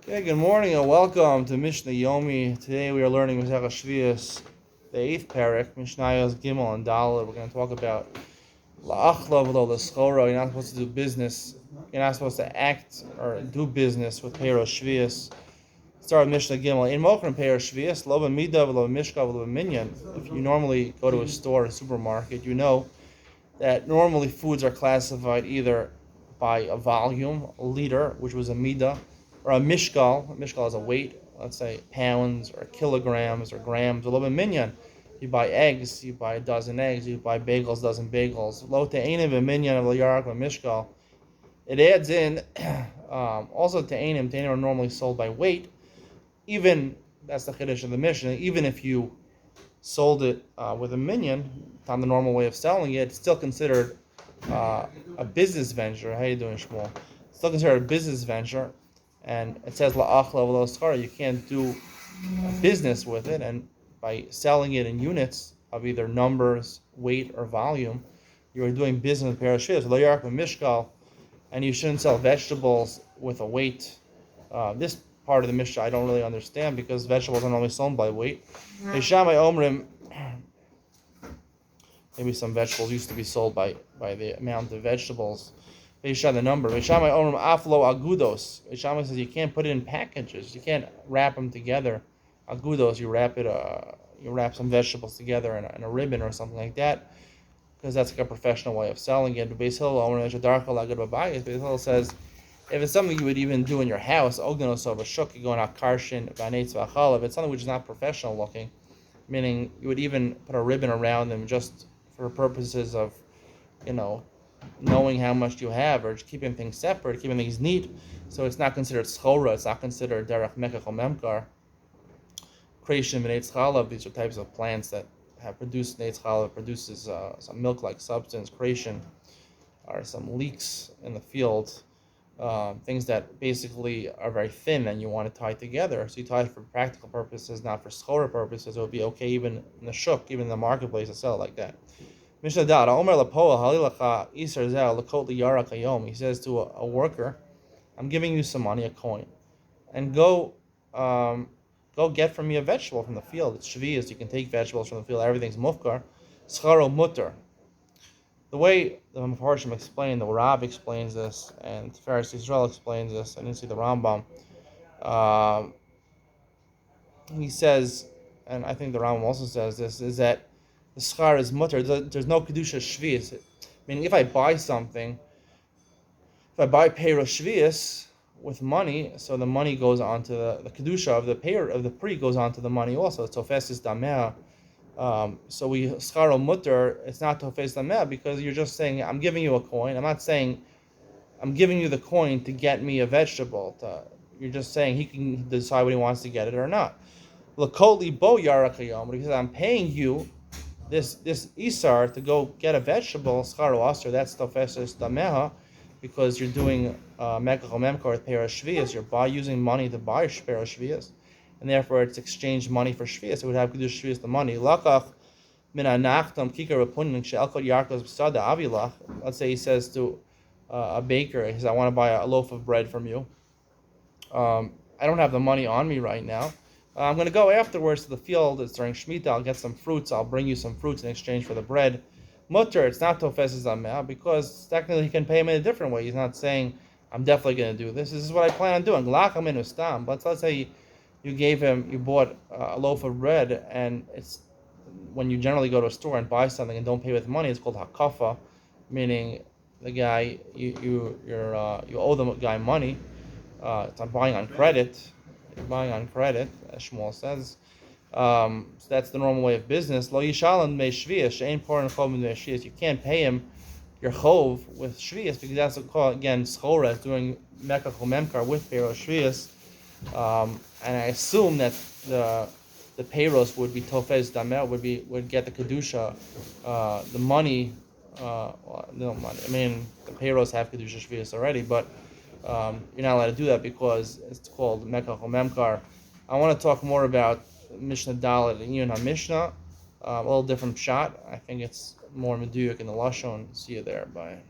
Okay, good morning and welcome to Mishna Yomi. Today we are learning Sheviis, the 8th parak, Mishnayos Gimel and Daled. We're going to talk about La'achla v'lo l'schora. You're not supposed to do business. You're not supposed to act or do business with Peiros Sheviis. Start with Mishnah Gimel. In Mokrim Peiros Sheviis, lo b'mida v'lo b'mishka v'lo b'minyan. If you normally go to a store, a supermarket, you know that normally foods are classified either by a volume, a liter, which was a midah, or a mishkal. A mishkal is a weight, let's say pounds or kilograms or grams. A little bit minyan. You buy eggs, you buy a dozen eggs, you buy bagels, dozen bagels. Lo te'enim v'minyan of yarak v'mishkal. It adds in also te'enim. Te'enim are normally sold by weight. Even that's the chiddush of the Mishnah. Even if you sold it with a minyan, on the normal way of selling it, it's still considered a business venture. How you doing, Shmuel? It's still considered a business venture, and it says la'achla v'lo schara. You can't do a business with it, and by selling it in units of either numbers, weight, or volume, you are doing business with Peiros Sheviis. Lo yarak mishkal, and you shouldn't sell vegetables with a weight. This part of the Mishnah I don't really understand because vegetables are normally sold by weight. Hishamai Omrim, maybe some vegetables used to be sold by the amount of vegetables. Hishamai the number. Hishamai Omrim Aflo Agudos. Hishamai says you can't put it in packages. You can't wrap them together. Agudos, you wrap some vegetables together in a ribbon or something like that, because that's like a professional way of selling it. Beis Hillel says if it's something you would even do in your house, ogdanos of a shuk, you go on a karshin, if it's something which is not professional looking, meaning you would even put a ribbon around them just for purposes of, knowing how much you have, or just keeping things separate, keeping things neat, so it's not considered schora, it's not considered derech mekach or memkar. Creation of eitz chalav, these are types of plants that have produced eitz chalav, produces some milk-like substance. Creation are some leeks in the field. Things that basically are very thin and you want to tie together. So you tie it for practical purposes, not for schora purposes. It would be okay even in the shuk, even in the marketplace to sell it like that. Mishnah Dad, Omer Lapoa, Halilacha, Isar Zel, Lakot Liyara Kayom. He says to a worker, I'm giving you some money, a coin, and go get from me a vegetable from the field. It's Sheviis, you can take vegetables from the field, everything's mufkar. Scharo mutter. The way the Mepharshim explained, the Rav explains this, and Tiferes Yisrael explains this, I didn't see the Rambam. He says, and I think the Rambam also says this, is that the schar is mutter. There's no kedusha Sheviis. Meaning, if I buy something, if I buy Peiros Sheviis with money, so the money goes on to the kedusha of the pri goes on to the money also. Tofes is dameh. So we scharo mutter, it's not tofes dameh, because you're just saying I'm giving you a coin. I'm not saying I'm giving you the coin to get me a vegetable. You're just saying he can decide when he wants to get it or not. Lakotli bo yarakayom, because I'm paying you this isar to go get a vegetable, scharo aser, that's tofes dameh, because you're doing mekach memkar with Peiros Sheviis. You're using money to buy Peiros Sheviis, and therefore it's exchanged money for Sheviis. It would have Kedush Sheviis the money. Lakach min anachtam kikar repunin she'elkot yarkos b'sada avilach. Let's say he says to a baker, he says, I want to buy a loaf of bread from you. I don't have the money on me right now. I'm going to go afterwards to the field. It's during Shemitah. I'll get some fruits. I'll bring you some fruits in exchange for the bread. Mutter, it's not tofes zameh, because technically he can pay him in a different way. He's not saying, I'm definitely going to do this. This is what I plan on doing. Lacham in ustam. But let's say you bought a loaf of bread, and it's when you generally go to a store and buy something and don't pay with money, it's called hakafa, meaning the guy you owe the guy money. It's buying on credit. You're buying on credit, as Shmuel says. So that's the normal way of business. Lo yishalim me Sheviis, she'ein porin chov me Sheviis. You can't pay him your chov with Sheviis, because that's called, again, schora, doing mekach memkar with Peiros Sheviis. And I assume that the peiros would be tofes dameh, would get the kedusha, the money. No money. I mean, the peiros have kedusha Sheviis already, but you're not allowed to do that because it's called mekach memkar. I want to talk more about Mishnah Daled and Yun HaMishnah, a little different shot. I think it's more meduyuk in the lashon. See you there. Bye.